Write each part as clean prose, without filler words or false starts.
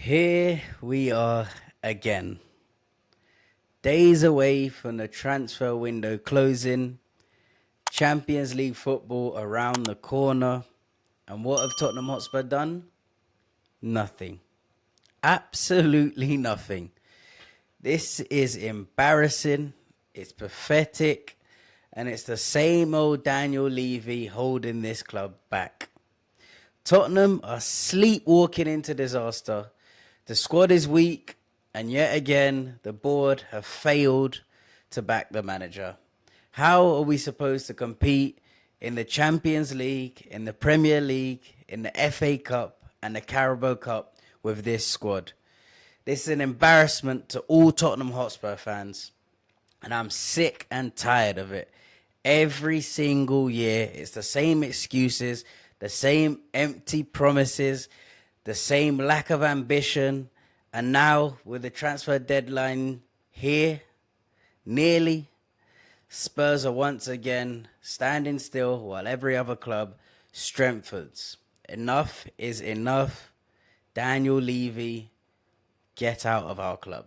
Here we are again. Days away from the transfer window closing, Champions League football around the corner. And what have Tottenham Hotspur done? Nothing. Absolutely nothing. This is embarrassing. It's pathetic. And it's the same old Daniel Levy holding this club back. Tottenham are sleepwalking into disaster. The squad is weak, and yet again, the board have failed to back the manager. How are we supposed to compete in the Champions League, in the Premier League, in the FA Cup, and the Carabao Cup with this squad? This is an embarrassment to all Tottenham Hotspur fans, and I'm sick and tired of it. Every single year, it's the same excuses, the same empty promises, the same lack of ambition. And now, with the transfer deadline here, nearly, Spurs are once again standing still while every other club strengthens. Enough is enough. Daniel Levy, get out of our club.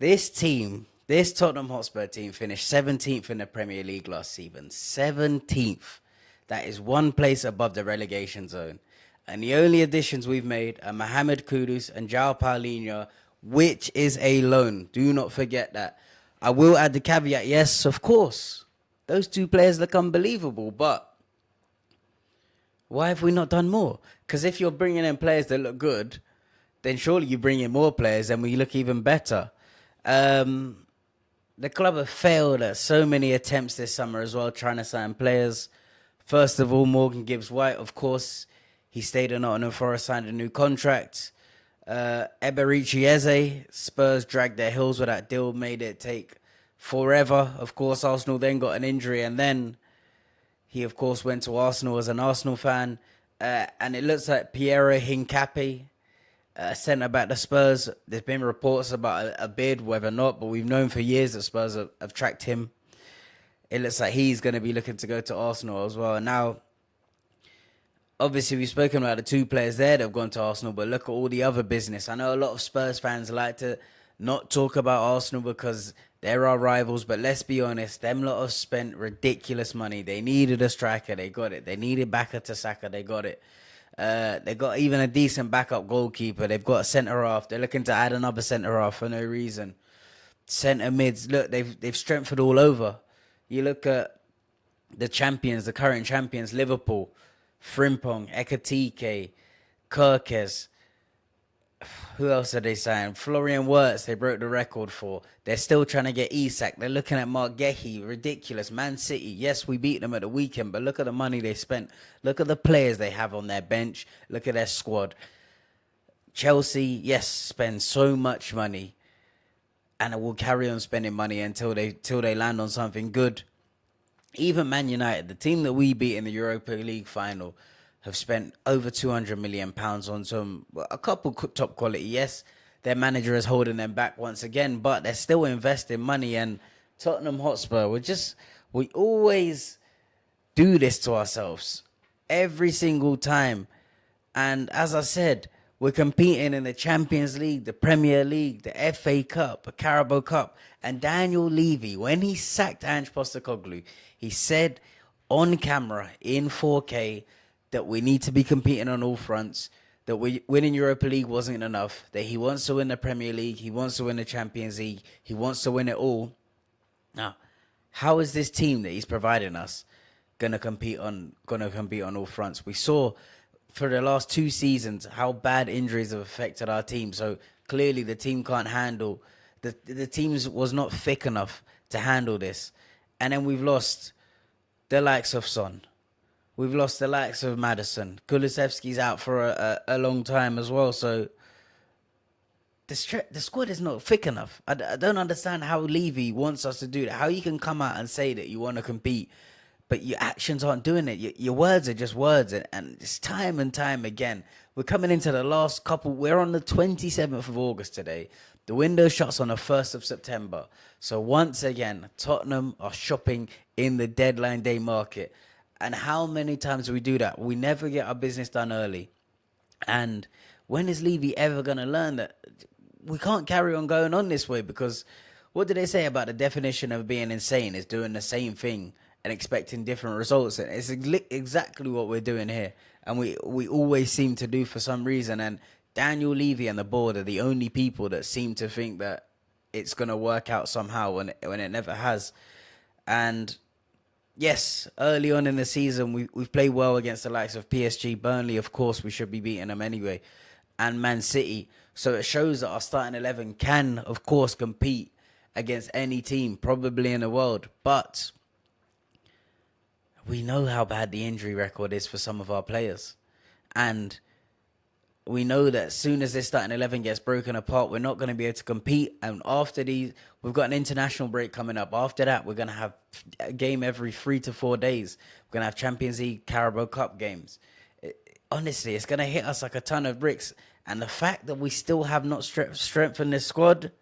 This Tottenham Hotspur team, finished 17th in the Premier League last season. 17th. That is one place above the relegation zone. And the only additions we've made are Mohamed Kudus and João Paulinho, which is a loan. Do not forget that. I will add the caveat, yes, of course. Those two players look unbelievable, but why have we not done more? Because if you're bringing in players that look good, then surely you bring in more players and we look even better. The club have failed at so many attempts this summer as well, trying to sign players. First of all, Morgan Gibbs-White, of course, he stayed in Nottingham Forest, signed a new contract. Eberici Eze, Spurs dragged their heels with that deal, made it take forever. Of course, Arsenal then got an injury, and then he, of course, went to Arsenal as an Arsenal fan. And it looks like Piero Hincapié, centre-back to Spurs. There's been reports about a bid, whether or not, but we've known for years that Spurs have tracked him. It looks like he's going to be looking to go to Arsenal as well. And now, obviously, we've spoken about the two players there that have gone to Arsenal, but look at all the other business. I know a lot of Spurs fans like to not talk about Arsenal because they're our rivals, but let's be honest, them lot have spent ridiculous money. They needed a striker, they got it. They needed Baka to Saka, they got it. They got even a decent backup goalkeeper. They've got a centre half. They're looking to add another centre half for no reason. Centre mids, look, they've strengthened all over. You look at the champions, the current champions, Liverpool, Frimpong, Ekatike, Kirkes. Who else are they saying? Florian Wirtz, they broke the record for. They're still trying to get Isak. They're looking at Mark Gehi. Ridiculous. Man City, yes, we beat them at the weekend, but look at the money they spent. Look at the players they have on their bench. Look at their squad. Chelsea, yes, spend so much money, and it will carry on spending money until they land on something good. Even Man United, the team that we beat in the Europa League final, have spent over £200 million on a couple top quality. Yes, their manager is holding them back once again, but they're still investing money. And Tottenham Hotspur, we always do this to ourselves every single time. And as I said, we're competing in the Champions League, the Premier League, the FA Cup, the Carabao Cup. And Daniel Levy, when he sacked Ange Postecoglou, he said on camera in 4K that we need to be competing on all fronts, that winning Europa League wasn't enough, that he wants to win the Premier League, he wants to win the Champions League, he wants to win it all. Now, how is this team that he's providing us gonna compete on all fronts? We saw for the last 2 seasons how bad injuries have affected our team. So clearly the team can't handle the teams was not thick enough to handle this. And then we've lost the likes of Son. We've lost the likes of Maddison. Kulusevski's out for a long time as well. So the squad is not thick enough. I don't understand how Levy wants us to do that. How you can come out and say that you want to compete, but your actions aren't doing it. Your words are just words. And it's time and time again. We're coming into the last couple. We're on the 27th of August today. The window shuts on the 1st of September. So once again, Tottenham are shopping in the deadline day market. And how many times do we do that? We never get our business done early. And when is Levy ever going to learn that we can't carry on going on this way? Because what do they say about the definition of being insane is doing the same thing and expecting different results? And it's exactly what we're doing here. And we always seem to do for some reason. And Daniel Levy and the board are the only people that seem to think that it's going to work out somehow when it never has. And yes, early on in the season, we've played well against the likes of PSG, Burnley. Of course, we should be beating them anyway, and Man City. So it shows that our starting 11 can, of course, compete against any team, probably in the world. But we know how bad the injury record is for some of our players. And we know that as soon as this starting 11 gets broken apart, we're not going to be able to compete. And after these, we've got an international break coming up. After that, we're going to have a game every 3 to 4 days. We're going to have Champions League, Carabao Cup games. Honestly, it's going to hit us like a ton of bricks. And the fact that we still have not strengthened this squad,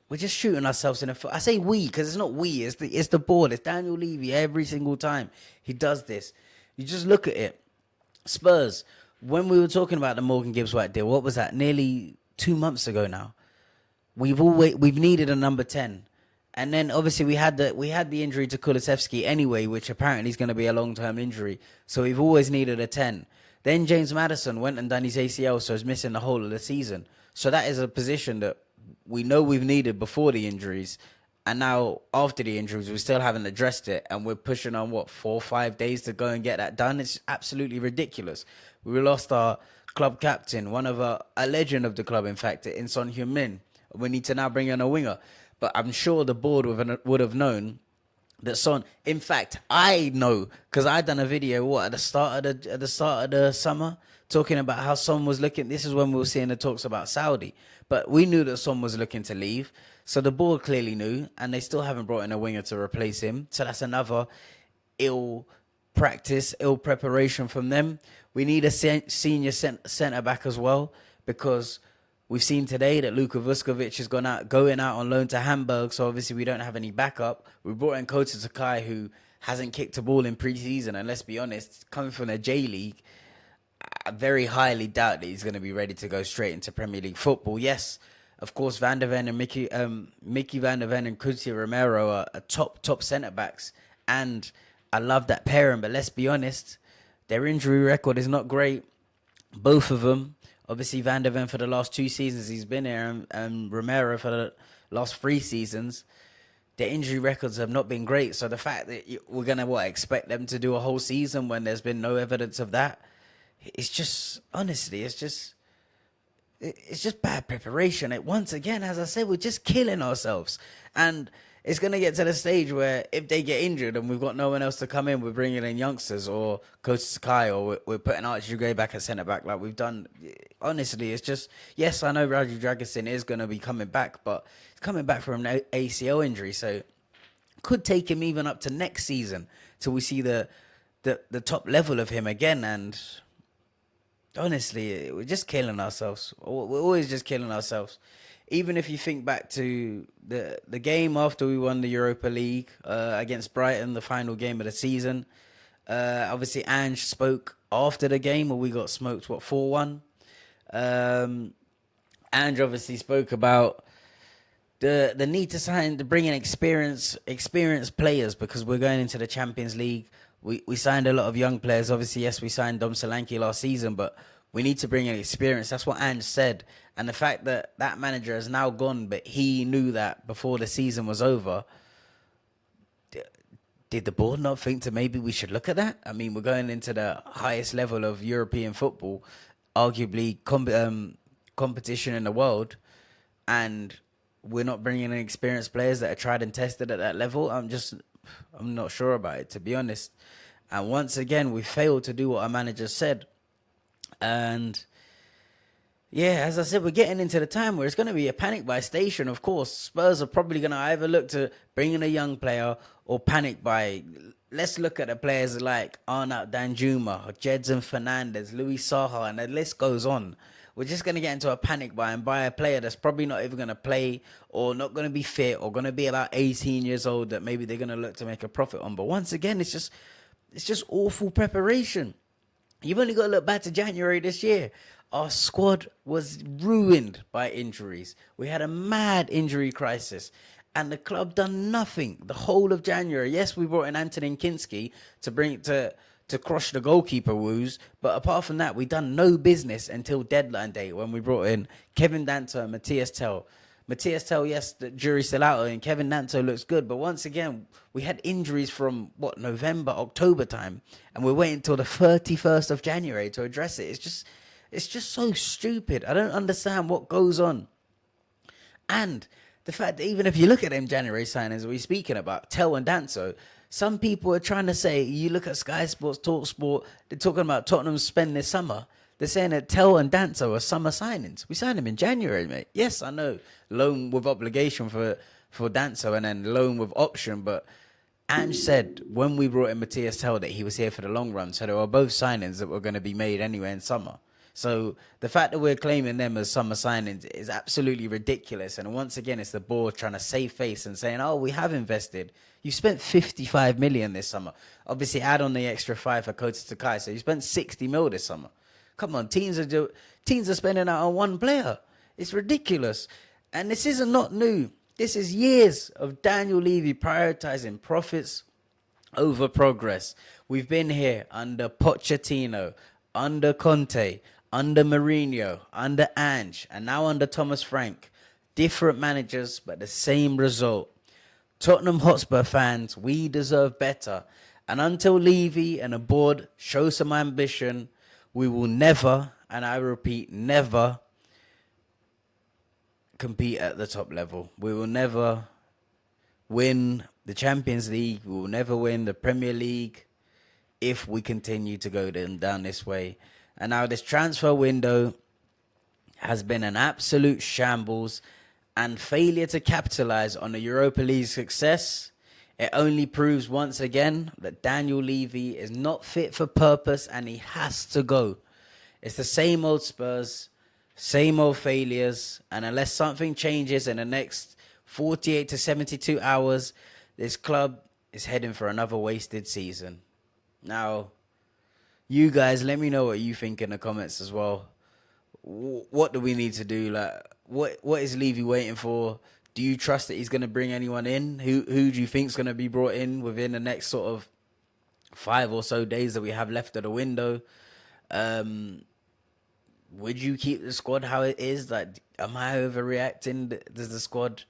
we're just shooting ourselves in the foot. I say we because it's not we. It's the board. It's Daniel Levy every single time he does this. You just look at it. Spurs, when we were talking about the Morgan Gibbs-White deal, what was that? Nearly 2 months ago now. We've needed a number 10. And then obviously we had the injury to Kulusevski anyway, which apparently is going to be a long-term injury. So we've always needed a 10. Then James Maddison went and done his ACL, so he's missing the whole of the season. So that is a position that we know we've needed before the injuries. And now, after the injuries, we still haven't addressed it. And we're pushing on, 4 or 5 days to go and get that done? It's absolutely ridiculous. We lost our club captain, a legend of the club, in fact, in Son Heung-min. We need to now bring in a winger. But I'm sure the board would have known that Son. In fact, I know because I done a video at the start of the summer talking about how Son was looking. This is when we were seeing the talks about Saudi, but we knew that Son was looking to leave. So the board clearly knew, and they still haven't brought in a winger to replace him. So that's another ill preparation from them. We need a senior centre back as well, because we've seen today that Luka Vuskovic is going out on loan to Hamburg, so obviously we don't have any backup. We brought in Kota Sakai, who hasn't kicked a ball in pre-season, and let's be honest, coming from the J-League, I very highly doubt that he's going to be ready to go straight into Premier League football. Yes, of course, Van der Ven and Mickey Van der Ven and Cuti Romero are top centre-backs, and I love that pairing, but let's be honest, their injury record is not great. Both of them. Obviously, Van der Ven for the last 2 seasons he's been here, and Romero for the last 3 seasons. Their injury records have not been great. So the fact that we're going to expect them to do a whole season when there's been no evidence of that, it's just, honestly, it's just bad preparation. Once again, as I said, we're just killing ourselves. And it's going to get to the stage where if they get injured and we've got no one else to come in, we're bringing in youngsters or Kota Sakai, or we're putting Archie Gray back at centre-back like we've done. Honestly, it's just, yes, I know Raju Dragosin is going to be coming back, but he's coming back from an ACL injury, so could take him even up to next season till we see the top level of him again. And honestly, we're just killing ourselves. We're always just killing ourselves. Even if you think back to the game after we won the Europa League against Brighton, the final game of the season, obviously Ange spoke after the game where we got smoked, 4-1. Ange obviously spoke about the need to bring in experienced players, because we're going into the Champions League. We signed a lot of young players. Obviously, yes, we signed Dom Solanke last season, but we need to bring in experience. That's what Ange said. And the fact that that manager has now gone, but he knew that before the season was over, did the board not think to maybe we should look at that? I mean, we're going into the highest level of European football, arguably competition in the world, and we're not bringing in experienced players that are tried and tested at that level. I'm not sure about it, to be honest. And once again, we failed to do what our manager said. And yeah, as I said, we're getting into the time where it's going to be a panic buy station. Of course, Spurs are probably going to either look to bring in a young player or panic buy. Let's look at the players like Arnaut Danjuma, Jedson Fernandez, Luis Saha, and the list goes on. We're just going to get into a panic buy and buy a player that's probably not even going to play, or not going to be fit, or going to be about 18 years old that maybe they're going to look to make a profit on. But once again, it's just awful preparation. You've only got to look back to January this year. Our squad was ruined by injuries. We had a mad injury crisis. And the club done nothing the whole of January. Yes, we brought in Antonin Kinski to crush the goalkeeper woos, but apart from that, we done no business until deadline day when we brought in Kevin Danto and Matthias Tell. Matthias Tell, yes, the jury's still out, and Kevin Danto looks good, but once again, we had injuries from November, October time, and we're waiting until the 31st of January to address it. It's just so stupid. I don't understand what goes on. And the fact that even if you look at them January signings we're speaking about, Tell and Danso, some people are trying to say, you look at Sky Sports, Talk Sport, they're talking about Tottenham spend this summer. They're saying that Tell and Danso are summer signings. We signed them in January, mate. Yes, I know, loan with obligation for Danso and then loan with option, but Ange said when we brought in Matthias Tell that he was here for the long run, so they were both signings that were going to be made anyway in summer. So the fact that we're claiming them as summer signings is absolutely ridiculous. And once again, it's the board trying to save face and saying, oh, we have invested. You spent 55 million this summer. Obviously, add on the extra 5 for Kota Takai. So you spent 60 mil this summer. Come on, teams are spending out on one player. It's ridiculous. And this isn't not new. This is years of Daniel Levy prioritizing profits over progress. We've been here under Pochettino, under Conte, under Mourinho, under Ange, and now under Thomas Frank. Different managers, but the same result. Tottenham Hotspur fans, we deserve better. And until Levy and the board show some ambition, we will never, and I repeat, never compete at the top level. We will never win the Champions League. We will never win the Premier League if we continue to go down this way. And now this transfer window has been an absolute shambles, and failure to capitalize on the Europa League success, it only proves once again that Daniel Levy is not fit for purpose and he has to go. It's the same old Spurs, same old failures, and unless something changes in the next 48 to 72 hours, this club is heading for another wasted season. Now, you guys, let me know what you think in the comments as well. What do we need to do? Like, what is Levy waiting for? Do you trust that he's going to bring anyone in? Who do you think is going to be brought in within the next sort of 5 or so days that we have left of the window? Would you keep the squad how it is? Like, am I overreacting? Does the squad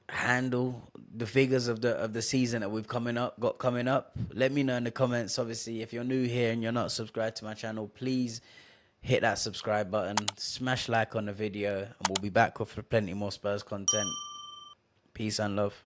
handle the figures of the season that we've got coming up? Let me know in the comments. Obviously, if you're new here and you're not subscribed to my channel, please hit that subscribe button, smash like on the video, and we'll be back with plenty more Spurs content. Peace and love.